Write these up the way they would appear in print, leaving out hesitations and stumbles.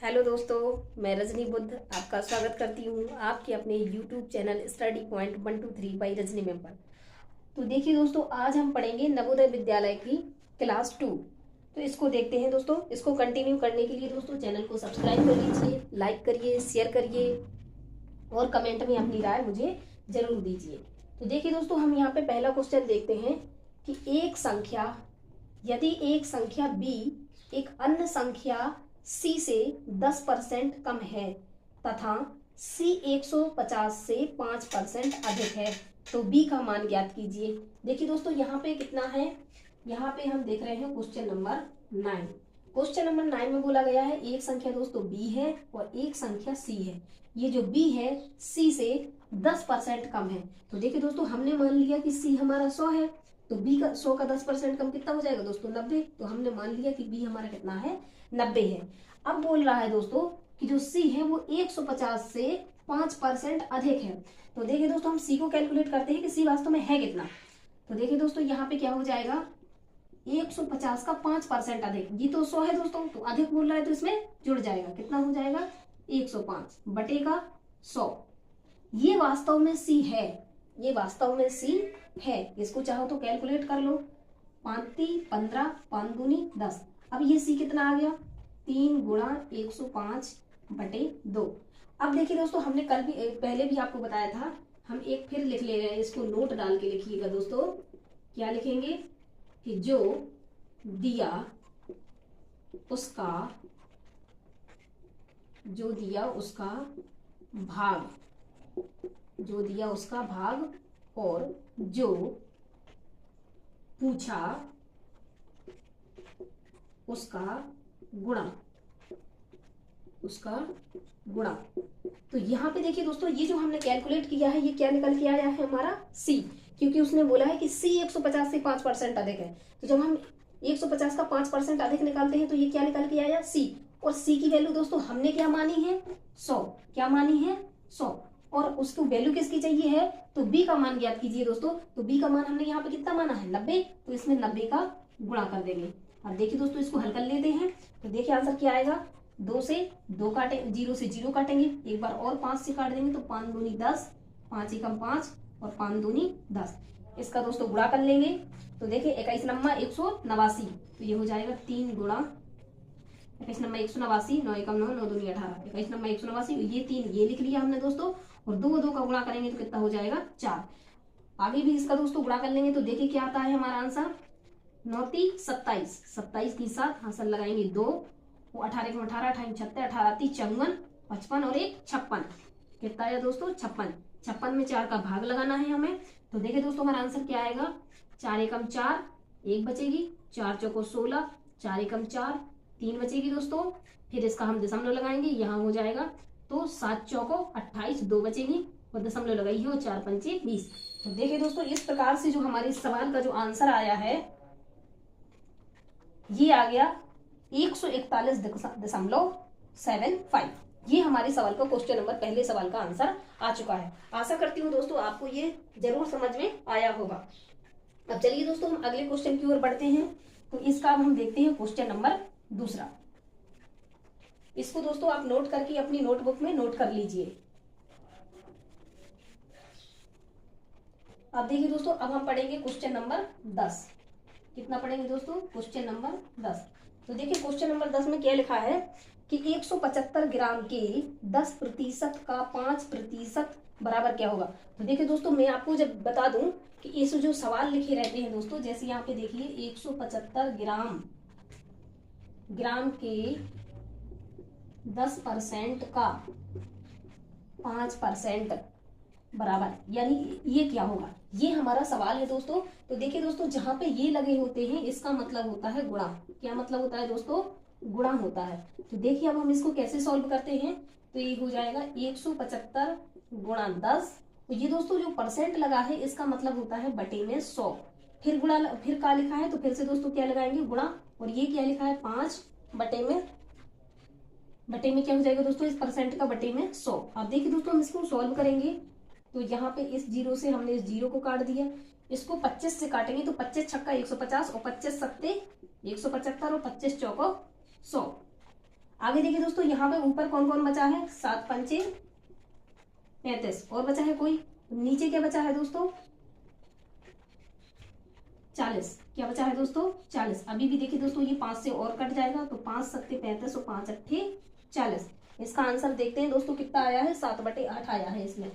Hello दोस्तों, मैं रजनी बुद्ध आपका स्वागत करती हूँ आपके अपने YouTube channel study point 123 by Rajni ma'am पर। तो देखिए दोस्तों, आज हम पढ़ेंगे नवोदय विद्यालय की क्लास 2। तो इसको देखते हैं दोस्तों। इसको कंटिन्यू करने के लिए दोस्तों चैनल को सब्सक्राइब कर लीजिए, लाइक करिए, शेयर करिए और कमेंट में अपनी राय मुझे जरूर दीजिए। तो देखिए दोस्तों, हम यहाँ पे पहला क्वेश्चन देखते हैं कि यदि एक संख्या बी एक अन्य संख्या सी से 10% कम है तथा सी 150 से 5% अधिक है तो बी का मान ज्ञात कीजिए। देखिए दोस्तों, यहाँ पे कितना है, यहाँ पे हम देख रहे हैं क्वेश्चन नंबर 9। क्वेश्चन नंबर 9 में बोला गया है एक संख्या दोस्तों बी है और एक संख्या सी है। ये जो बी है सी से 10% कम है। तो देखिए दोस्तों, हमने मान लिया कि सी हमारा 100 है, तो बी का 100 का 10% कम कितना हो जाएगा दोस्तों, 90। तो हमने मान लिया कि बी हमारा कितना है, 90 है। अब बोल रहा है दोस्तों कि जो सी है वो 150 से 5% अधिक है। तो देखिए दोस्तों, हम सी को कैलकुलेट करते हैं कि सी वास्तव में है कितना। तो देखिए दोस्तों, यहाँ पे क्या हो जाएगा, 150 का 5% अधिक। ये तो 100 है दोस्तों, तो अधिक बोल रहा है तो इसमें जुड़ जाएगा। कितना हो जाएगा, 105 बटे का 100। ये वास्तव में सी है, ये वास्तव में सी है। इसको चाहो तो कैलकुलेट कर लो, 5 15 5 दूनी 10। अब ये सी कितना आ गया, 3 गुणा 105 बटे 2। अब देखिए दोस्तों, हमने कल भी पहले भी आपको बताया था, हम एक फिर लिख ले रहे हैं। इसको नोट डाल के लिखिएगा दोस्तों। क्या लिखेंगे कि जो दिया उसका भाग, जो दिया उसका भाग और जो पूछा उसका गुणा, तो यहाँ पे देखिए दोस्तों, ये जो हमने कैलकुलेट किया है ये क्या निकल के आया है, हमारा सी। क्योंकि उसने बोला है कि सी 150 से 5% अधिक है। तो जब हम 150 का 5% अधिक निकालते हैं तो ये क्या निकल के आया, सी। और सी की वैल्यू दोस्तों हमने क्या मानी है, 100। क्या मानी है, 100। और उसको वैल्यू किसकी चाहिए है, तो बी का मान ज्ञात कीजिए दोस्तों। तो बी का मान हमने यहाँ पे कितना माना है, 90। तो इसमें 90 का गुणा कर देंगे। अब देखिए दोस्तों, इसको हल कर लेते हैं। तो देखिए आंसर क्या आएगा, 2 से 2 काटे, 0 से 0 काटेंगे, एक बार और 5 से काट देंगे तो 5 दूनी 10, 5 एकम 5 और 5 दूनी 10। इसका दोस्तों गुणा कर लेंगे। तो देखिए 21 नम्मा 189, तो ये हो जाएगा 3 गुणा 21 नम्मा 189, 9 एकम 9, 9 दूनी 18, 21 नम्मा 189। ये 3 ये लिख लिया हमने दोस्तों, और 2 का गुणा करेंगे तो कितना हो जाएगा, 4। आगे भी इसका दोस्तों गुणा कर लेंगे। तो देखिए क्या आता है हमारा आंसर, 9 × 27, 27 की 7 हासिल लगाएंगे 2, वो 18 × 18, 18 36, 18 54, 55 और 1 56। कितना आया दोस्तों, 56। 56 में 4 का भाग लगाना है हमें। तो देखिए दोस्तों, हमारा आंसर क्या आएगा, 4 एकम 4, 1 बचेगी, 4 चौको 16, 4 एकम 4, 3 बचेगी दोस्तों। फिर इसका हम दशमलव लगाएंगे, यहाँ हो जाएगा तो 7 चौको 28, 2 बचेगी और दशमलव लगाई हो, 4 पंचे 20। तो देखिए दोस्तों, इस प्रकार से जो हमारे सवाल का जो आंसर आया है ये आ गया 141.75। ये हमारे सवाल का क्वेश्चन नंबर, पहले सवाल का आंसर आ चुका है। आशा करती हूँ दोस्तों आपको ये जरूर समझ में आया होगा। अब चलिए दोस्तों, हम अगले क्वेश्चन की ओर बढ़ते हैं। तो इसका अब हम देखते हैं क्वेश्चन नंबर 2। इसको दोस्तों आप नोट करके अपनी नोटबुक में नोट कर लीजिए। अब देखिए दोस्तों, अब हम पढ़ेंगे क्वेश्चन नंबर 10। कितना पढ़ेंगे दोस्तों, क्वेश्चन नंबर 10। तो देखिए क्वेश्चन नंबर 10 में क्या लिखा है कि 175 ग्राम के 10% का 5% बराबर क्या होगा। तो देखिए दोस्तों, मैं आपको जब बता दूं कि इस जो सवाल लिखे रहते हैं दोस्तों, जैसे यहाँ पे देखिए 175 ग्राम के 10% का 5% बराबर, यानी ये क्या होगा, ये हमारा सवाल है दोस्तों। तो देखिए दोस्तों, जहां पे ये लगे होते हैं इसका मतलब होता है गुणा। क्या मतलब होता है दोस्तों, गुणा होता है। तो देखिए अब हम इसको कैसे सॉल्व करते हैं। तो ये हो जाएगा 175 गुणा 10। तो ये दोस्तों जो परसेंट लगा है इसका मतलब होता है बटे में 100। फिर गुणा, फिर का लिखा है तो फिर से दोस्तों क्या लगाएंगे, गुणा। और ये क्या लिखा है, 5 बटे में क्या हो जाएगा दोस्तों, इस परसेंट का बटे में 100। अब देखिए दोस्तों, हम इसको सॉल्व करेंगे। तो यहाँ पे इस 0 से हमने इस 0 को काट दिया, इसको 25 से काटेंगे तो 25 छक्का 150 और 25 सत्ते 175 और 25 चौको 100। आगे देखिए दोस्तों, यहाँ पे ऊपर कौन कौन बचा है, 7 पंचे 35, और बचा है कोई, नीचे क्या बचा है दोस्तों, 40। क्या बचा है दोस्तों, 40। अभी भी देखिए दोस्तों, ये 5 से और कट जाएगा, तो 5 सत्ते 35 और 5 अट्ठे 40। इसका आंसर देखते हैं दोस्तों कितना आया है, 7/8 आया है इसमें।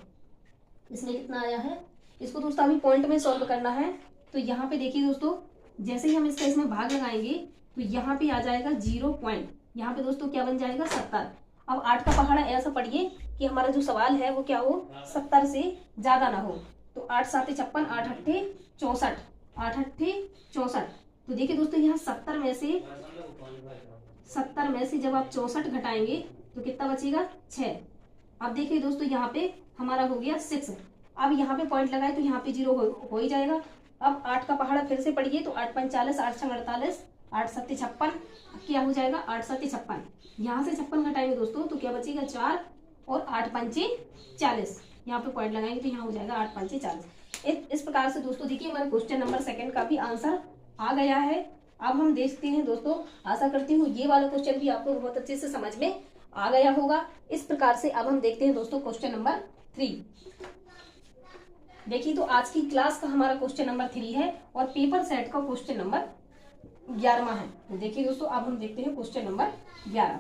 इसमें कितना आया है, इसको दोस्तों अभी पॉइंट में सॉल्व करना है। तो यहाँ पे देखिए दोस्तों, जैसे ही हम इसका इसमें भाग लगाएंगे तो यहाँ पे आ जाएगा 0 पॉइंट, यहाँ पे दोस्तों क्या बन जाएगा, 70। अब 8 का पहाड़ा ऐसा पढ़िए कि हमारा जो सवाल है वो क्या हो, 70 से ज्यादा ना हो। तो 8 7 56, 8 अट्ठे 64, 8 अट्ठे 64। तो देखिए दोस्तों, यहाँ 70 में से जब आप 64 घटाएंगे तो कितना बचेगा, 6। अब देखिए दोस्तों, यहाँ पे हमारा हो गया 6। अब यहाँ पे पॉइंट लगाए तो यहाँ पे 0 हो ही जाएगा। अब 8 का पहाड़ा फिर से पढ़िए, तो 8 5 40, 8 6 48, 8 7 56, क्या हो जाएगा, 8 7 56। यहाँ से 56 घटाएंगे दोस्तों तो क्या बचेगा, 4, और 8 पंचे 40। यहाँ पे पॉइंट लगाएंगे तो यहाँ हो जाएगा 8 पंचे 40। इस प्रकार से दोस्तों देखिए हमारे क्वेश्चन नंबर 2 का भी आंसर आ गया है। अब हम देखते हैं दोस्तों, आशा करती हूँ ये वाला क्वेश्चन भी आपको बहुत अच्छे से समझ में आ गया होगा। इस प्रकार से अब हम देखते हैं दोस्तों क्वेश्चन नंबर 3। देखिए, तो आज की क्लास का हमारा क्वेश्चन नंबर 3 है और पेपर सेट का क्वेश्चन नंबर 11वां है। तो देखिए दोस्तों, अब हम देखते हैं क्वेश्चन नंबर 11।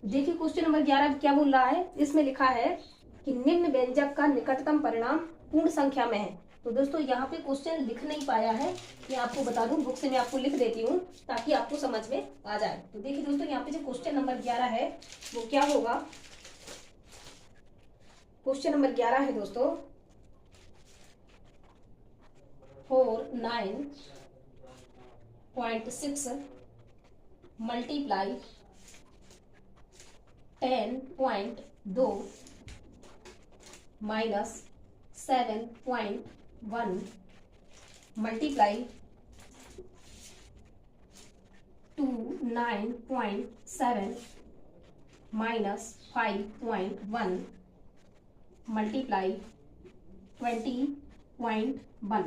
देखिए क्वेश्चन नंबर 11 क्या बोल रहा है, इसमें लिखा है कि निम्न व्यंजक का निकटतम परिणाम पूर्ण संख्या में है। तो दोस्तों यहाँ पे क्वेश्चन लिख नहीं पाया है, मैं आपको बता दूं, बुक से मैं आपको लिख देती हूँ ताकि आपको समझ में आ जाए। तो देखिए दोस्तों, यहाँ पे जो क्वेश्चन नंबर 11 है वो क्या होगा, क्वेश्चन नंबर 11 है दोस्तों, 49.6 multiply 10.2 minus 7.1 multiply 29.7 minus 5.1 multiply 20.1।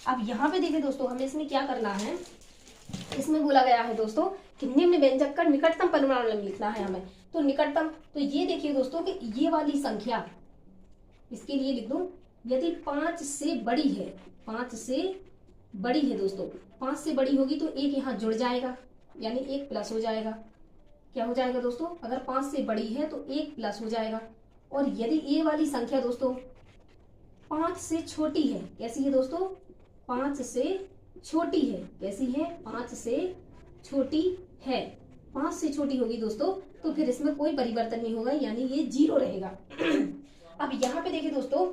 अब यहाँ पे देखिए दोस्तों, हमें इसमें क्या करना है, इसमें बोला गया है दोस्तों कि निम्न व्यंजक का निकटतम परिणाम लिखना है हमें। तो निकटतम, तो ये देखिए दोस्तों कि ये वाली संख्या, इसके लिए लिख दूं, यदि 5 से बड़ी है, 5 से बड़ी है दोस्तों, 5 से बड़ी होगी तो एक यहाँ जुड़ जाएगा, यानी 1 प्लस हो जाएगा। क्या हो जाएगा दोस्तों, अगर 5 से बड़ी है तो 1 प्लस हो जाएगा। और यदि ये वाली संख्या दोस्तों 5 से छोटी है, कैसी है दोस्तों, 5 से छोटी है, कैसी है, 5 से छोटी है, 5 से छोटी होगी दोस्तों, तो फिर इसमें कोई परिवर्तन नहीं होगा, यानी ये 0 रहेगा। अब यहाँ पे देखिए दोस्तों,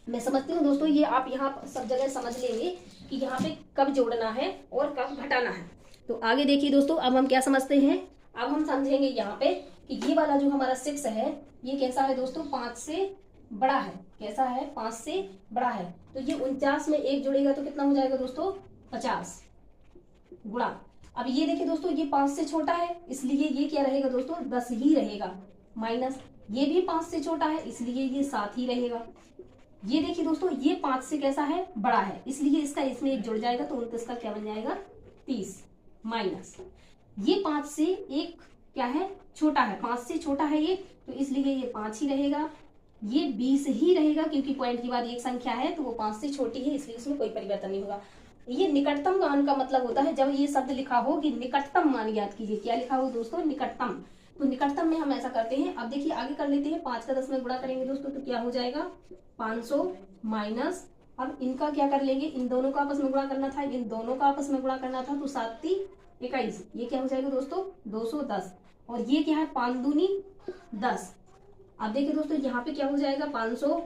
मैं समझती हूँ दोस्तों, ये आप यहाँ सब जगह समझ लेंगे कि यहाँ पे कब जोड़ना है और कब घटाना है। तो आगे देखिए दोस्तों, अब हम क्या समझते हैं, अब हम समझेंगे यहाँ पे कि ये वाला जो हमारा 6 है, ये कैसा है दोस्तों, 5 से बड़ा है, कैसा है, 5 से बड़ा है। तो ये 49 में 1 जुड़ेगा तो कितना हो जाएगा दोस्तों, 50 गुणा। अब ये देखिए दोस्तों, ये 5 से छोटा है, इसलिए ये क्या रहेगा दोस्तों, 10 ही रहेगा, माइनस ये भी 5 से छोटा है, इसलिए ये 7 ही रहेगा। ये देखिए दोस्तों, ये 5 से कैसा है, बड़ा है, इसलिए इसका इसमें 1 जुड़ जाएगा, तो 29 का क्या बन जाएगा, 30, माइनस ये 5 से 1 क्या है, छोटा है, 5 से छोटा है ये, तो इसलिए ये 5 ही रहेगा। ये 20 ही रहेगा, क्योंकि पॉइंट के बाद एक संख्या है तो वो 5 से छोटी है, इसलिए उसमें कोई परिवर्तन नहीं होगा। ये निकटतम मान का मतलब होता है, जब ये शब्द लिखा हो कि निकटतम मान, याद कीजिए क्या लिखा हो दोस्तों, निकटतम। तो निकटतम में हम ऐसा करते हैं। अब देखिए आगे कर लेते हैं, 5 का 10 में गुणा करेंगे दोस्तों तो क्या हो जाएगा, 500 माइनस, अब इनका क्या कर लेंगे, इन दोनों का आपस में गुणा करना था, इन दोनों का आपस में गुणा करना था, तो 7 3 21, ये क्या हो जाएगा दोस्तों, 210, और ये क्या है, 5 दूनी 10। अब देखिए दोस्तों, यहाँ पे क्या हो जाएगा, 500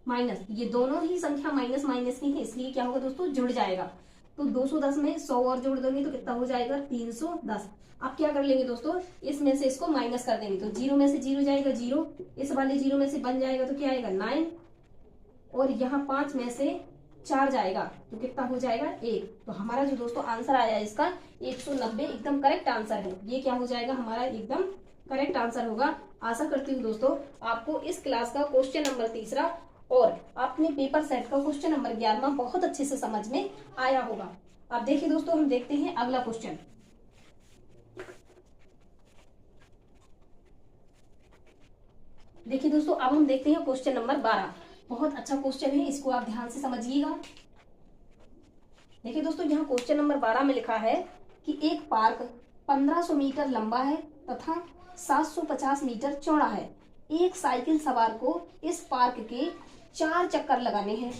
माइनस, ये दोनों ही संख्या माइनस माइनस की है, इसलिए क्या होगा दोस्तों, जुड़ जाएगा। तो 210 में 100 और जोड़ देंगे तो कितना हो जाएगा, 310। अब क्या कर लेंगे दोस्तों, इसमें से इसको माइनस कर देंगे, तो 0 में से 0 जाएगा 0, इस वाले 0 में से बन जाएगा तो क्या आएगा 9, और यहाँ 5 में से 4 जाएगा तो कितना हो जाएगा 1। तो हमारा जो दोस्तों आंसर आया इसका 190 एकदम करेक्ट आंसर है। ये क्या हो जाएगा, हमारा एकदम करेक्ट आंसर होगा। आशा करती हूँ दोस्तों आपको इस क्लास का क्वेश्चन नंबर 3 और अपने पेपर सेट का क्वेश्चन नंबर 11 बहुत अच्छे से समझ में आया होगा। अब देखिए दोस्तों, हम देखते हैं अगला क्वेश्चन। देखिए दोस्तों, अब हम देखते हैं क्वेश्चन नंबर 12। बहुत अच्छा क्वेश्चन है, इसको आप ध्यान से समझिएगा। देखिए दोस्तों, यहाँ क्वेश्चन नंबर 12 में लिखा है कि एक पार्क 1500 मीटर लंबा है तथा 750 मीटर चौड़ा है। एक साइकिल सवार को इस पार्क के 4 चक्कर लगाने हैं।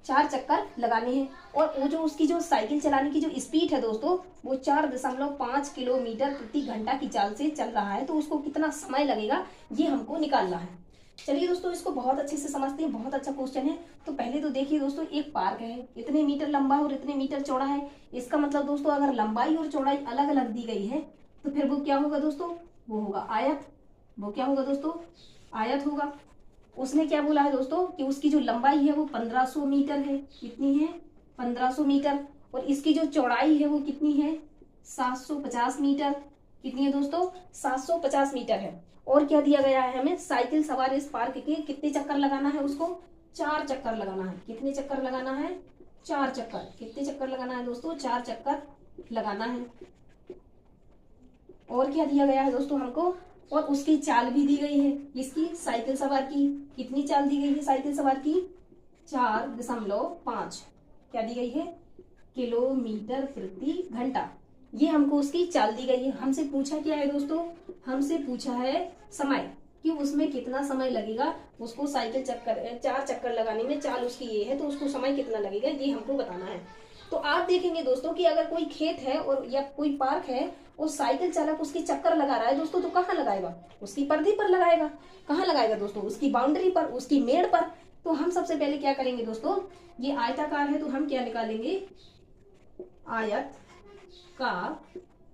4 चक्कर लगाने हैं और वो जो उसकी जो साइकिल चलाने की जो स्पीड है दोस्तों, वो 4.5 किलोमीटर प्रति घंटा की चाल से चल रहा है। तो उसको कितना समय लगेगा, ये हमको निकालना है। चलिए दोस्तों, इसको बहुत अच्छे से समझते हैं। बहुत अच्छा क्वेश्चन है। तो पहले तो देखिए दोस्तों, एक पार्क है, इतने मीटर लंबा और इतने मीटर चौड़ा है। इसका मतलब दोस्तों, अगर लंबाई और चौड़ाई अलग अलग दी गई है तो फिर वो क्या होगा दोस्तों, वो होगा आयत। वो क्या होगा दोस्तों, आयत होगा। उसने क्या बोला है दोस्तों कि उसकी जो लंबाई है वो 1500 मीटर है। कितनी है, 1500 मीटर। और इसकी जो चौड़ाई है वो कितनी है, 750 मीटर। कितनी है दोस्तों, 750 मीटर है। और क्या दिया गया है हमें, साइकिल सवार इस पार्क के कितने चक्कर लगाना है, उसको 4 चक्कर लगाना है। कितने चक्कर लगाना है, 4 चक्कर। कितने चक्कर लगाना है दोस्तों, 4 चक्कर लगाना है। और क्या दिया गया है दोस्तों हमको, और उसकी चाल भी दी गई है। इसकी साइकिल सवार की कितनी चाल दी गई है, साइकिल सवार की 4.5 क्या दी गई है, किलोमीटर प्रति घंटा। ये हमको उसकी चाल दी गई है। हमसे पूछा क्या है दोस्तों, हमसे पूछा है समय, कि उसमें कितना समय लगेगा उसको साइकिल चक्कर 4 चक्कर लगाने में। चाल उसकी ये है तो उसको समय कितना लगेगा, ये हमको बताना है। तो आप देखेंगे दोस्तों कि अगर कोई खेत है और या कोई पार्क है और साइकिल चालक उसकी चक्कर लगा रहा है दोस्तों, तो कहाँ लगाएगा, उसकी परिधि पर लगाएगा। कहाँ लगाएगा दोस्तों, उसकी बाउंड्री पर, उसकी मेड़ पर। तो हम सबसे पहले क्या करेंगे दोस्तों, ये आयताकार है तो हम क्या निकालेंगे, आयत का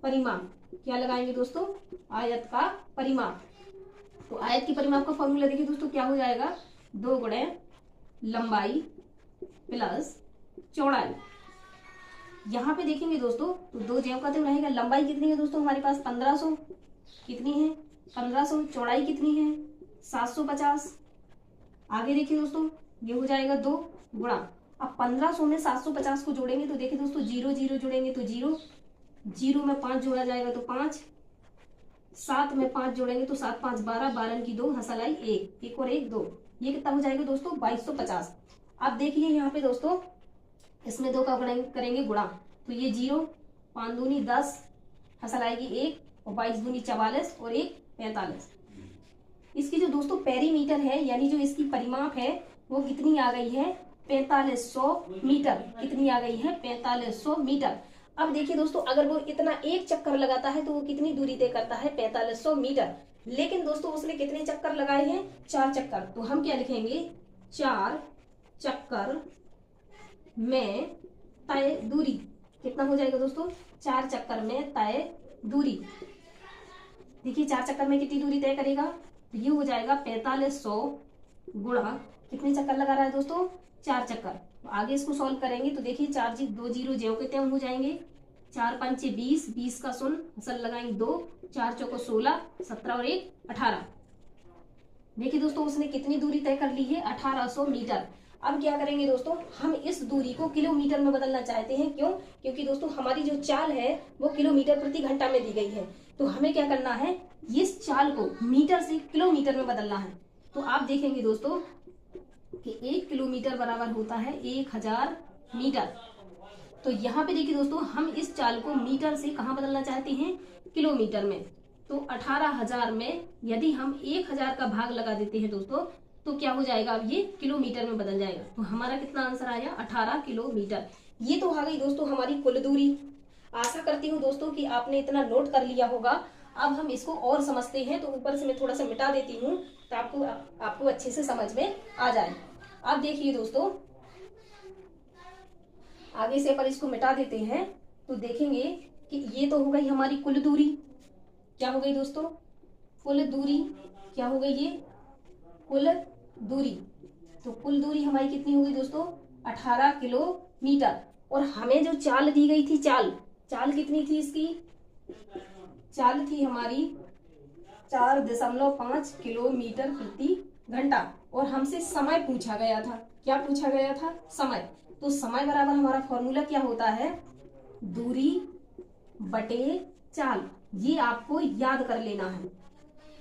परिमाप। क्या लगाएंगे दोस्तों, आयत का परिमाप। तो आयत की परिमाप का फॉर्मूला देखिए दोस्तों, क्या हो जाएगा, 2 गुणे लंबाई प्लस चौड़ाई। यहाँ पे देखेंगे दोस्तों तो 2 ज्यों का त्यों रहेगा। लंबाई कितनी है दोस्तों हमारे पास, 1500। कितनी है, 1500। चौड़ाई कितनी है, 750। आगे देखिए दोस्तों, ये हो जाएगा 2 गुणा। अब 1500 में 750 को जोड़ेंगे तो देखिए दोस्तों, 0 0 जोड़ेंगे तो 0, 0 में 5 जोड़ा जाएगा तो 5, 7 में 5 जोड़ेंगे तो 7 5 12, 12 की 2, हंसलाई 1, 1 और 1 2। ये कितना हो जाएगा दोस्तों, 2250। अब देखिए यहाँ पे दोस्तों, इसमें 2 का करेंगे गुणा तो ये 0, 5 दूनी 10, हंसल आएगी 1 और 22 दूनी 44 और 1 45। इसकी जो दोस्तों पेरीमीटर है, यानी जो इसकी परिमाप है, वो कितनी आ गई है, 4500 मीटर। कितनी आ गई है, 4500 मीटर। अब देखिए दोस्तों, अगर वो इतना एक चक्कर लगाता है तो वो कितनी दूरी तय करता है, 4500 मीटर। लेकिन दोस्तों उसने कितने चक्कर लगाए हैं, 4 चक्कर। तो हम क्या लिखेंगे, 4 चक्कर में तय दूरी। कितना हो जाएगा दोस्तों, 4 चक्कर में तय दूरी। देखिए 4 चक्कर में कितनी दूरी तय करेगा, तो ये हो जाएगा 4500 गुणा, कितने चक्कर लगा रहा है दोस्तों, 4 चक्कर। तो आगे इसको सॉल्व करेंगे तो देखिए 4 2 0 ज्यों के त्यों हो जाएंगे। 4 5 20, 20 का शून्य, हसल लगाएंगे 2, 4 चौको 16, 17 और 1 18। देखिए दोस्तों उसने कितनी दूरी तय कर ली है, 1800 मीटर। अब क्या करेंगे दोस्तों, हम इस दूरी को किलोमीटर में बदलना चाहते हैं। क्यों, क्योंकि दोस्तों हमारी जो चाल है वो किलोमीटर प्रति घंटा में दी गई है। तो हमें क्या करना है, इस चाल को मीटर से किलोमीटर में बदलना है। तो आप देखेंगे दोस्तों कि 1 किलोमीटर बराबर होता है 1000 मीटर। तो यहाँ पे देखिए दोस्तों, हम इस चाल को मीटर से कहाँ बदलना चाहते हैं, किलोमीटर में। तो 18,000 में यदि हम 1000 का भाग लगा देते हैं दोस्तों, तो क्या हो जाएगा, अब ये किलोमीटर में बदल जाएगा। तो हमारा कितना आंसर आया, 18 किलोमीटर। ये तो आ गई दोस्तों हमारी कुल दूरी। आशा करती हूँ दोस्तों कि आपने इतना नोट कर लिया होगा। अब हम इसको और समझते हैं। तो ऊपर से मैं थोड़ा सा मिटा देती हूँ तो आपको अच्छे से समझ में आ जाए। अब देखिए दोस्तों, आगे से अपन इसको मिटा देते हैं तो देखेंगे कि ये तो हो गई हमारी कुल दूरी। क्या हो गई दोस्तों, कुल दूरी। क्या हो गई, ये कुल दूरी। तो कुल दूरी हमारी कितनी हो गई दोस्तों, 18 किलोमीटर। और हमें जो चाल दी गई थी, चाल कितनी थी इसकी, चाल थी हमारी 4.5 किलोमीटर प्रति घंटा। और हमसे समय पूछा गया था। क्या पूछा गया था, समय। तो समय बराबर हमारा फॉर्मूला क्या होता है, दूरी बटे चाल। ये आपको याद कर लेना है।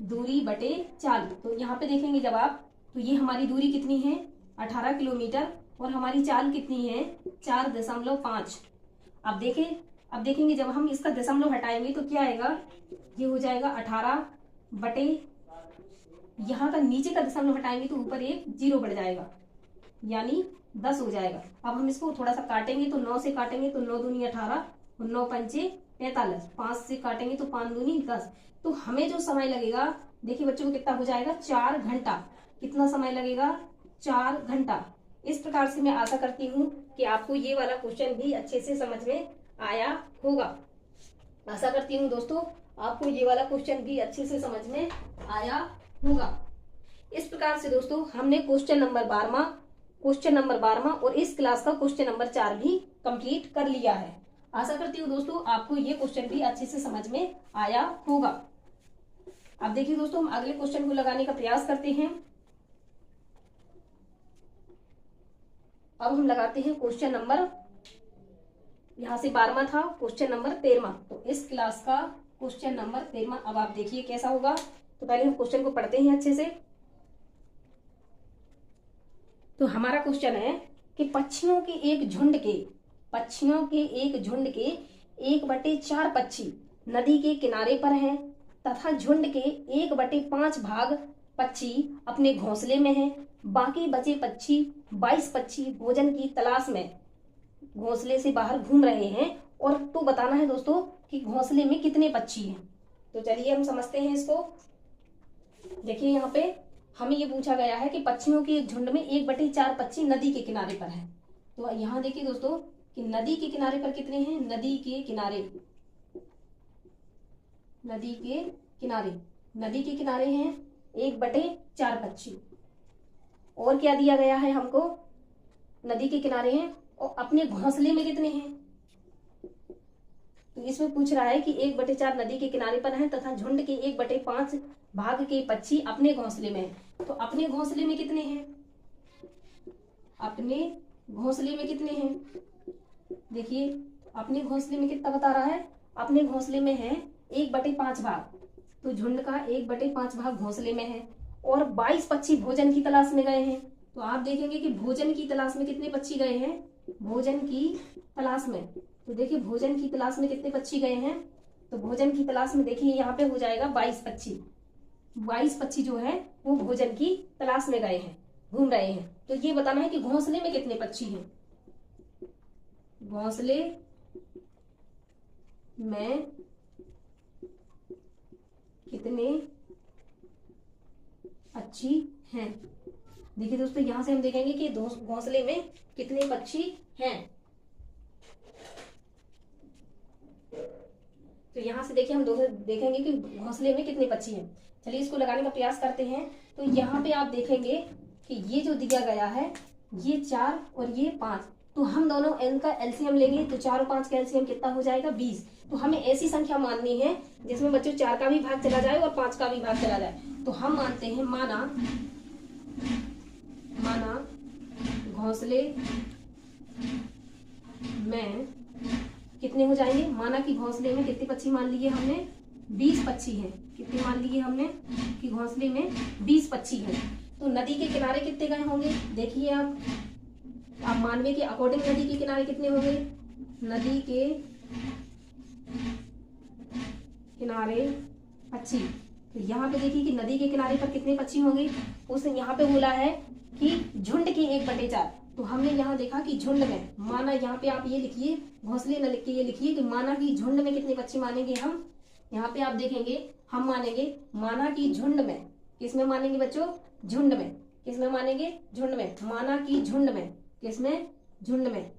दूरी बटे चाल। तो यहाँ पे देखेंगे जब आप, तो ये हमारी दूरी कितनी है 18 किलोमीटर और हमारी चाल कितनी है 4.5। अब देखेंगे जब हम इसका दशमलव हटाएंगे तो क्या आएगा, ये हो जाएगा 18 बटे, यहाँ का नीचे का दशमलव हटाएंगे तो ऊपर एक 0 बढ़ जाएगा, यानी 10 हो जाएगा। अब हम इसको थोड़ा सा काटेंगे तो 9 से काटेंगे तो 9 दूनी 18 और 9 पंचे 45, 5 से काटेंगे तो 5 दूनी 10। तो हमें जो समय लगेगा, देखिए बच्चों को कितना हो जाएगा 4 घंटा। कितना समय लगेगा 4 घंटा। इस प्रकार से मैं आशा करती हूँ कि आपको ये वाला क्वेश्चन भी अच्छे से समझ में आया होगा। आशा करती हूँ दोस्तों आपको ये वाला क्वेश्चन भी अच्छे से समझ में आया होगा। इस प्रकार से दोस्तों हमने क्वेश्चन नंबर 12 और इस क्लास का क्वेश्चन नंबर 4 भी कंप्लीट कर लिया है। आशा करती हूँ दोस्तों आपको ये क्वेश्चन भी अच्छे से समझ में आया होगा। अब देखिए दोस्तों हम अगले क्वेश्चन को लगाने का प्रयास करते हैं। अब हम लगाते हैं क्वेश्चन नंबर, यहाँ से 12वां था, क्वेश्चन नंबर 13वां। तो इस क्लास का क्वेश्चन नंबर 13वां अब आप देखिए कैसा होगा। तो पहले हम क्वेश्चन को पढ़ते हैं अच्छे से। तो हमारा क्वेश्चन है कि पक्षियों के एक झुंड के 1/4 पक्षी नदी के किनारे पर हैं तथा झुंड के 1/5 भाग पक्षी अपने घोंसले में हैं। बाकी बचे 22 पक्षी भोजन की तलाश में घोंसले से बाहर घूम रहे हैं। और तो बताना है दोस्तों कि घोंसले में कितने पक्षी हैं। तो चलिए हम समझते हैं इसको। देखिए यहाँ पे हमें ये पूछा गया है कि पक्षियों के एक झुंड में 1/4 पक्षी नदी के किनारे पर हैं। तो यहाँ देखिए दोस्तों कि नदी के किनारे पर कितने हैं, नदी के किनारे हैं 1/4 पक्षी। और क्या दिया गया है हमको, नदी के किनारे हैं और अपने घोंसले में कितने हैं। तो इसमें पूछ रहा है कि 1/4 नदी के किनारे पर हैं तथा झुंड के 1/5 भाग के पक्षी अपने घोंसले में हैं। तो अपने घोंसले में कितने हैं, देखिए अपने घोंसले में कितना बता रहा है, अपने घोंसले में है 1/5 भाग। तो झुंड का 1/5 भाग घोंसले में है और 22 पक्षी भोजन की तलाश में गए हैं। तो आप देखेंगे कि भोजन की तलाश में कितने पक्षी गए हैं, भोजन की तलाश में। तो देखिए भोजन की तलाश में कितने पक्षी गए हैं, तो भोजन की तलाश में देखिए यहाँ पे हो जाएगा 22 पक्षी। 22 पक्षी जो है वो भोजन की तलाश में गए हैं, घूम रहे हैं। तो ये बताना है कि घोंसले में कितने पक्षी हैं, घोंसले में कितने पक्षी हैं। देखिए दोस्तों यहाँ से हम देखेंगे कि घोंसले में कितने पक्षी हैं। तो यहाँ से देखिए हम देखेंगे कि घोंसले में कितने पक्षी हैं। चलिए इसको लगाने का प्रयास करते हैं। तो यहाँ पे आप देखेंगे कि ये जो दिया गया है ये 4 और ये 5, तो हम दोनों इनका एलसीएम लेंगे तो 4 और 5 का एलसीएम कितना हो जाएगा 20। तो हमें ऐसी संख्या माननी है जिसमें बच्चों 4 का भी भाग चला जाए और 5 का भी भाग चला जाए। तो हम मानते हैं माना घोंसले में कितने हो जाएंगे, माना कि घोंसले में कितने पक्षी मान लिए हमने 20 पक्षी हैं। कितने मान लिए हमने कि घोंसले में 20 पक्षी हैं। तो नदी के किनारे कितने गए होंगे, देखिए आप मानवे के अकॉर्डिंग नदी के किनारे कितने होंगे, नदी के किनारे पक्षी। तो यहाँ पे देखिए कि नदी के किनारे पर कितने पक्षी होंगे, उसने यहाँ पे बोला है कि झुंड के 1/4। तो हमने यहाँ देखा कि झुंड में माना, यहाँ पे आप ये लिखिए, घोंसले न लिख के ये लिखिए कि माना कि झुंड में कितने पक्षी मानेंगे हम। यहाँ पे आप देखेंगे हम मानेंगे माना कि झुंड में, किसमें मानेंगे बच्चों, झुंड में। किसमें मानेंगे, झुंड में। माना कि झुंड में, किसमें, झुंड में।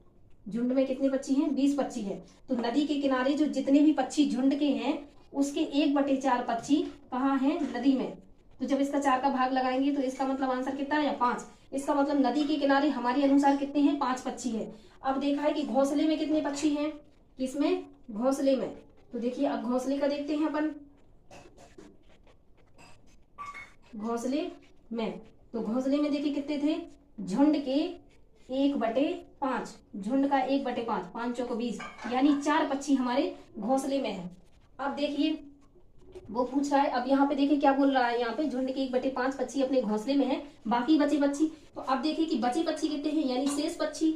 झुंड में कितने पक्षी हैं, 20 पक्षी हैं। तो नदी के किनारे जो जितने भी पक्षी झुंड के हैं उसके 1/4 पक्षी कहाँ हैं, नदी में। तो जब इसका 4 का भाग लगाएंगे तो इसका मतलब आंसर कितना है, 5। इसका मतलब नदी के किनारे हमारे अनुसार कितने हैं, 5 पक्षी हैं। अब देखा है कि घोंसले में कितने पक्षी हैं, किसमें, घोंसले में। तो देखिए अब घोंसले का देखते हैं अपन, घोंसले में। तो घोंसले में देखिए कितने थे, झुंड के 1/5, झुंड का 1/5, 5 चौको 20, यानी 4 पक्षी हमारे घोंसले में है। अब देखिए वो पूछ रहा है। अब यहाँ पे देखिए क्या बोल रहा है, यहाँ पे झुंड के 1/5 पक्षी अपने घोंसले में है, बाकी बचे पक्षी। तो अब देखिए कि बचे पक्षी कितने हैं, यानी शेष पक्षी।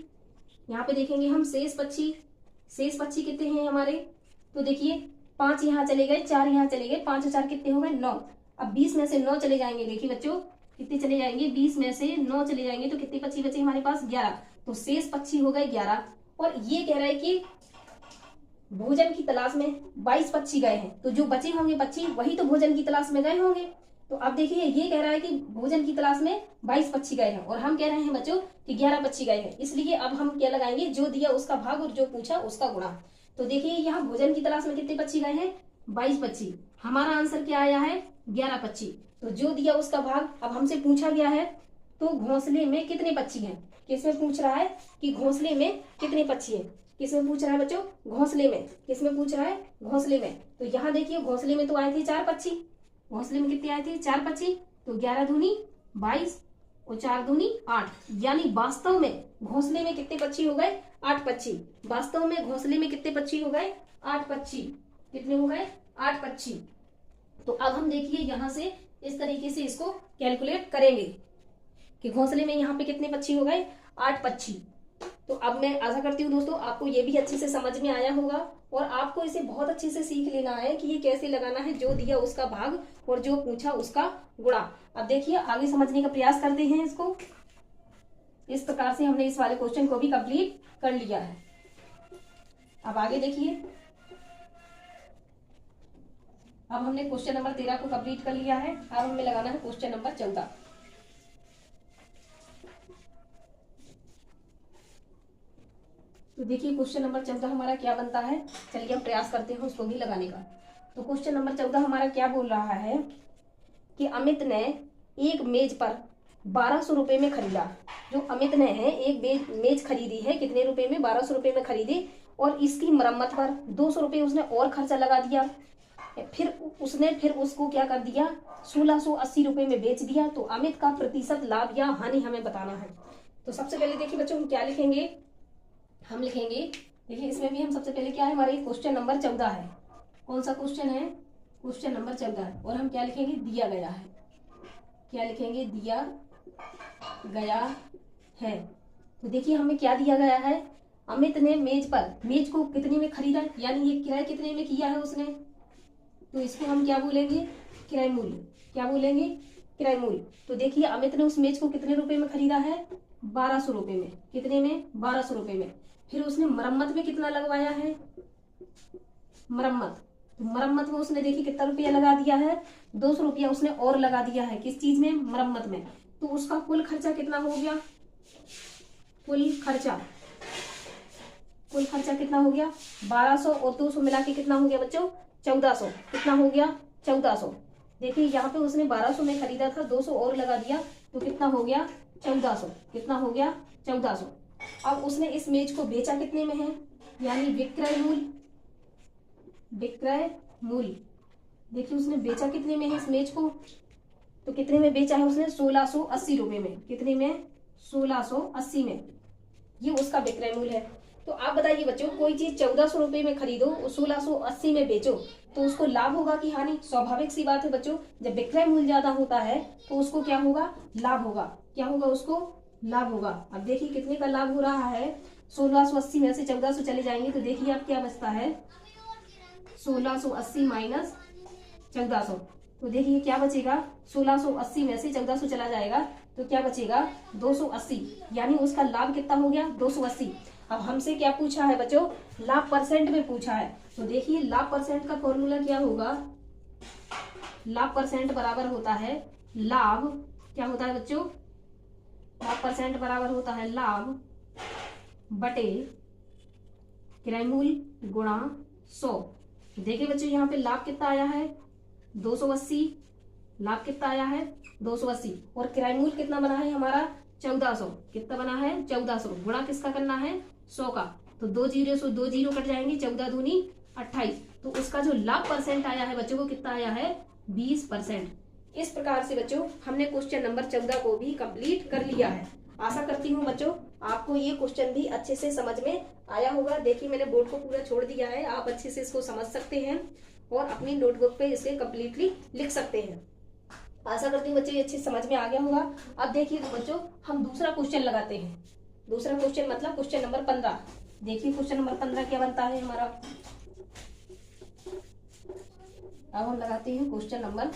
यहाँ पे देखेंगे हम शेष पक्षी कितने हैं हमारे। तो देखिए 5 यहाँ चले गए, 4 यहाँ चले गए, 5 और 4 कितने हो गए, 9। अब 20 में से 9 चले जाएंगे, देखिए बच्चों कितने चले जाएंगे, 20 में से 9 चले जाएंगे तो कितने पक्षी बचे हमारे पास, 11। तो शेष पक्षी हो गए 11। और ये कह रहा है कि भोजन की तलाश में 22 पक्षी गए हैं, तो जो बचे होंगे पक्षी वही तो भोजन की तलाश में गए होंगे। तो अब देखिए ये कह रहा है कि भोजन की तलाश में 22 पक्षी गए हैं और हम कह रहे हैं बच्चों कि 11 पक्षी गए हैं। इसलिए अब हम क्या लगाएंगे, जो दिया उसका भाग और जो पूछा उसका गुणा। तो देखिए यहाँ भोजन की तलाश में कितने पक्षी गए हैं, 22 पक्षी। हमारा आंसर क्या आया है, 11 पक्षी। तो जो दिया उसका भाग। अब हमसे पूछा गया है तो घोंसले में कितने पक्षी हैं, किसमें पूछ रहा है कि घोंसले में कितने पक्षी हैं, किसमें पूछ रहा है बच्चों, घोंसले में। किसमें पूछ रहा है, घोंसले में। तो यहाँ देखिए घोंसले में तो आए थे 4 पक्षी, घोंसले में कितने आए थे, 4 पक्षी। तो 11 दूनी 22 और 4 दूनी 8, यानी वास्तव में घोंसले में कितने पक्षी हो गए, 8 पक्षी। वास्तव में घोंसले में कितने पक्षी हो गए, 8 पक्षी। कितने हो गए, 8 पक्षी। तो अब हम देखिए यहाँ से इस तरीके से इसको कैलकुलेट करेंगे कि घोंसले में यहाँ पे कितने पक्षी हो गए, 8 पक्षी। तो अब मैं आशा करती हूँ दोस्तों आपको ये भी अच्छे से समझ में आया होगा और आपको इसे बहुत अच्छे से सीख लेना है कि ये कैसे लगाना है, जो दिया उसका भाग और जो पूछा उसका गुणा। अब देखिए आगे समझने का प्रयास करते हैं इसको। इस प्रकार से हमने इस वाले क्वेश्चन को भी कंप्लीट कर लिया है। अब आगे देखिए, अब हमने क्वेश्चन नंबर 13 को कंप्लीट कर लिया है। अब हमें लगाना है क्वेश्चन नंबर 14। तो देखिए क्वेश्चन नंबर 14 हमारा क्या बनता है, चलिए हम प्रयास करते हैं उसको भी लगाने का। तो क्वेश्चन नंबर 14 हमारा क्या बोल रहा है कि अमित ने एक मेज पर 1200 रुपए में खरीदा। जो अमित ने है एक मेज खरीदी है, कितने रुपए में, 1200 रुपए में खरीदी, और इसकी मरम्मत पर 200 रुपए उसने और खर्चा लगा दिया। फिर उसको क्या कर दिया, 1680 रुपए में बेच दिया। तो अमित का प्रतिशत लाभ या हानि हमें बताना है। तो सबसे पहले देखिए बच्चों हम क्या लिखेंगे, हम लिखेंगे, देखिए इसमें भी हम सबसे पहले क्या है, हमारे क्वेश्चन नंबर 14 है। कौन सा क्वेश्चन है, क्वेश्चन नंबर 14 है। और हम क्या लिखेंगे, दिया गया है। क्या लिखेंगे, दिया गया है। तो देखिए हमें क्या दिया गया है, अमित ने मेज को कितने में खरीदा, यानी ये किराए कितने में किया है उसने। तो इसको हम क्या बोलेंगे, किराए मूल्य। क्या बोलेंगे, किराए मूल्य। तो देखिए अमित ने उस मेज को कितने रुपए में खरीदा है, 1200 रुपए में। कितने में, 1200 रुपए में। फिर उसने मरम्मत में कितना लगवाया है, मरम्मत। तो मरम्मत में उसने देखिए कितना रुपया लगा दिया है, 200 रुपया उसने और लगा दिया है। किस चीज में, मरम्मत में। तो उसका कुल खर्चा कितना हो गया, कुल खर्चा कितना हो गया, 1200 और 200 मिला के कितना हो गया बच्चों, 1400। कितना हो गया, 1400। देखिए यहाँ पे उसने 1200 में खरीदा था, 200 और लगा दिया तो कितना हो गया, 1400। कितना हो गया, 1400। अब उसने इस मेज को बेचा कितने में है, यानी विक्रय मूल्य। देखिए उसने बेचा कितने में है इस मेज को, तो कितने में बेचा है उसने, 1680 रुपए में। कितने में, 1680 में। ये उसका विक्रय मूल्य है। तो आप बताइए बच्चों, कोई चीज 1400 रुपए में खरीदो और 1680 में बेचो तो उसको लाभ होगा कि हानि। स्वाभाविक सी बात है बच्चों, जब विक्रय मूल्य ज्यादा होता है तो उसको क्या होगा, लाभ होगा। क्या होगा, उसको लाभ होगा। अब देखिए कितने का लाभ हो रहा है, 1680 में से 1400 चले जाएंगे तो देखिए आप क्या बचता है, 1680 माइनस 1400। तो देखिए क्या बचेगा, 1680 में से 1400 चला जाएगा तो क्या बचेगा, 280। यानी उसका लाभ कितना हो गया, 280। अब हमसे क्या पूछा है बच्चों, लाभ परसेंट में पूछा है। तो देखिए लाभ परसेंट का फॉर्मूला क्या होगा, लाभ परसेंट बराबर होता है लाभ, क्या होता है बच्चों, लाभ परसेंट बराबर होता है लाभ बटे किराए मूल्य गुणा 100। देखिए बच्चों यहाँ पे लाभ कितना आया है, 280। लाभ कितना आया है, 280। और किराए मूल्य कितना बना है हमारा, 1400। कितना बना है, 1400। गुणा किसका करना है, 100 का। तो 2 जीरो से 2 जीरो कट जाएंगे, 14 दूनी 28। तो उसका जो लाभ परसेंट आया है बच्चों को कितना आया है, 20%। इस प्रकार से बच्चों हमने क्वेश्चन नंबर 14 को भी कंप्लीट कर लिया है। आशा करती हूँ बच्चों आपको ये क्वेश्चन भी अच्छे से समझ में आया होगा। देखिए मैंने बोर्ड को पूरा छोड़ दिया है, आप अच्छे से इसको समझ सकते हैं। और अपनी नोटबुक पे इसे कंप्लीटली लिख सकते हैं। आशा करती हूँ बच्चों ये अच्छे समझ में आ गया होगा। अब देखिए तो बच्चों हम दूसरा क्वेश्चन लगाते हैं। दूसरा क्वेश्चन मतलब क्वेश्चन नंबर 15। देखिए क्वेश्चन नंबर 15 क्या बनता है हमारा। अब हम लगाते हैं क्वेश्चन नंबर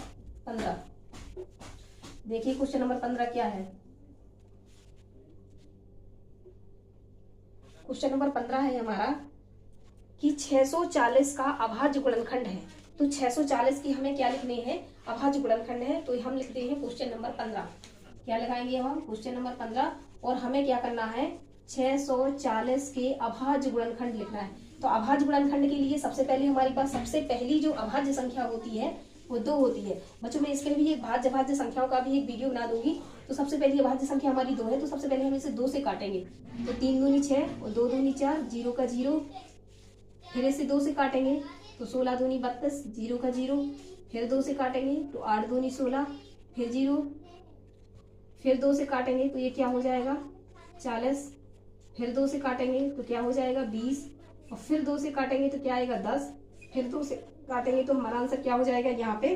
15। देखिए क्वेश्चन नंबर 15 क्या है। क्वेश्चन नंबर 15 है हमारा कि 640 का अभाज्य गुणनखंड है। तो 640 की हमें क्या लिखनी है, अभाज्य गुणनखंड है। तो हम लिखते हैं क्वेश्चन नंबर 15। क्या लगाएंगे हम, क्वेश्चन नंबर 15। और हमें क्या करना है, 640 के अभाज्य गुणनखंड लिखना है। तो अभाज्य गुणनखंड के लिए सबसे पहले हमारे पास सबसे पहली जो अभाज्य संख्या होती है वो 2 होती है। बच्चों मैं इसके लिए भी एक भाज्य संख्याओं का भी एक वीडियो बना दूंगी। तो सबसे पहली अभाज्य संख्या हमारी 2 है। तो सबसे पहले हम इसे 2 से काटेंगे। तो 3 दूनी 6 और 2 दूनी 4, 0 का 0, फिर इसे 2 से काटेंगे तो 16 दूनी 32, 0 का 0, फिर 2 से काटेंगे तो 8 दूनी 16, फिर 0, फिर 2 से काटेंगे तो ये क्या हो जाएगा 40, फिर 2 से काटेंगे तो क्या हो जाएगा 20, और फिर 2 से काटेंगे तो क्या आएगा 10, फिर 2 से काटेंगे तो हमारा आंसर क्या हो जाएगा यहाँ पे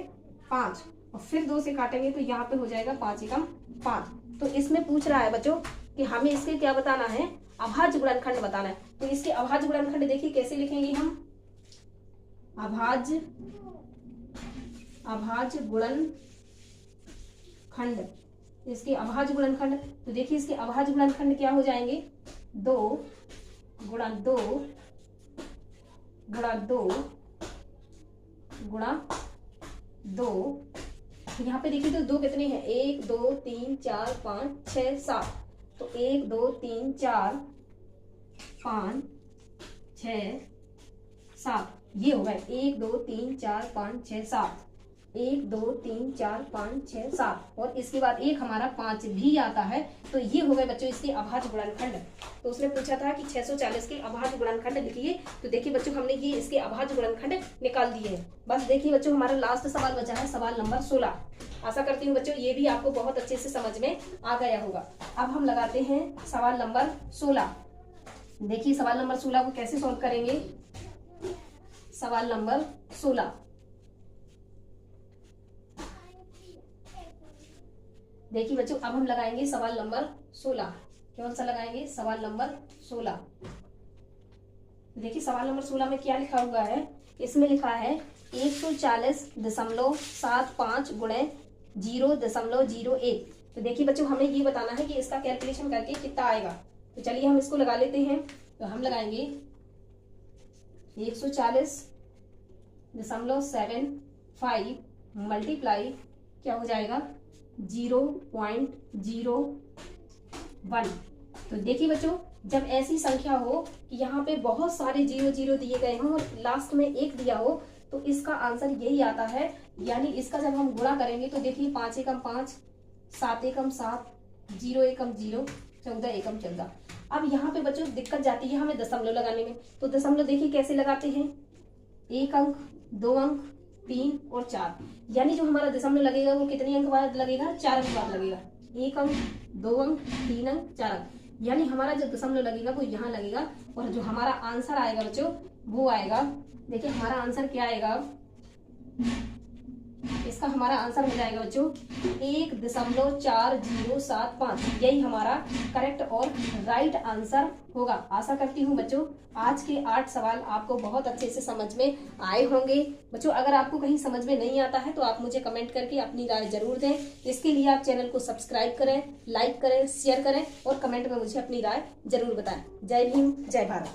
5, और फिर 2 से काटेंगे तो यहाँ पे हो जाएगा 5 एकम 5। तो इसमें पूछ रहा है बच्चों कि हमें इसके क्या बताना है, अभाज्य गुणनखंड बताना है। तो इसके अभाज्य गुणनखंड देखिए कैसे लिखेंगे हम, अभाज्य गुणनखंड। इसके अभाज्य गुणनखंड तो देखिए इसके अभाज्य गुणनखंड क्या हो जाएंगे, 2 गुणा 2 गुणा 2 गुणा 2। तो यहाँ पे देखिए तो 2 कितने हैं, 1 2 3 4 5 6 7। तो 1 2 3 4 5 6 7 ये हो गए 1 2 3 4 5 6 7, 1 2 3 4 5 6 7, और इसके बाद एक हमारा 5 भी आता है। तो ये हो गए बच्चों इसके अभाज्य गुणनखंड। तो उसने पूछा था कि 640 के अभाज्य गुणनखंड लिखिए। तो देखिए बच्चों हमने ये इसके अभाज्य गुणनखंड निकाल दिए हैं। बस देखिए बच्चों हमारा लास्ट सवाल बचा है, सवाल नंबर 16। आशा करती हूँ बच्चों ये भी आपको बहुत अच्छे से समझ में आ गया होगा। अब हम लगाते हैं सवाल नंबर 16। देखिए सवाल नंबर 16 को कैसे सॉल्व करेंगे। सवाल नंबर 16 देखिए बच्चों अब हम लगाएंगे सवाल नंबर 16। कौन सा लगाएंगे, सवाल नंबर 16। देखिए सवाल नंबर 16 में क्या लिखा हुआ है, इसमें लिखा है 140.75 गुणे 0.01। तो देखिए बच्चों हमें ये बताना है कि इसका कैलकुलेशन करके कितना आएगा। तो चलिए हम इसको लगा लेते हैं। तो हम लगाएंगे 140.75 मल्टीप्लाई क्या हो जाएगा 0.01। तो देखिए बच्चों जब ऐसी संख्या हो कि यहाँ पे बहुत सारे 0 0 दिए गए हों और लास्ट में 1 दिया हो तो इसका आंसर यही आता है। यानी इसका जब हम गुणा करेंगे तो देखिए 5 एकम 5, 7 एकम 7, 0 एकम 0, 14 एकम 14। अब यहाँ पे बच्चों दिक्कत जाती है हमें दशमलव लगाने में। तो दशमलव देखिए कैसे लगाते हैं, 1 अंक, 2 अंक, 3 और 4। यानी जो हमारा दशमलव लगेगा वो कितने अंक बाद लगेगा, 4 अंक बाद लगेगा। 1 अंक, 2 अंक, 3 अंक, 4 अंक। यानी हमारा जो दशमलव लगेगा वो यहाँ लगेगा, और जो हमारा आंसर आएगा बच्चों वो आएगा, देखिए हमारा आंसर क्या आएगा, इसका हमारा आंसर हो जाएगा बच्चों 1.4075। यही हमारा करेक्ट और राइट आंसर होगा। आशा करती हूँ बच्चों आज के 8 सवाल आपको बहुत अच्छे से समझ में आए होंगे। बच्चों अगर आपको कहीं समझ में नहीं आता है तो आप मुझे कमेंट करके अपनी राय जरूर दें। इसके लिए आप चैनल को सब्सक्राइब करें, लाइक करें, शेयर करें और कमेंट में मुझे अपनी राय जरूर बताएं। जय भीम, जय भारत।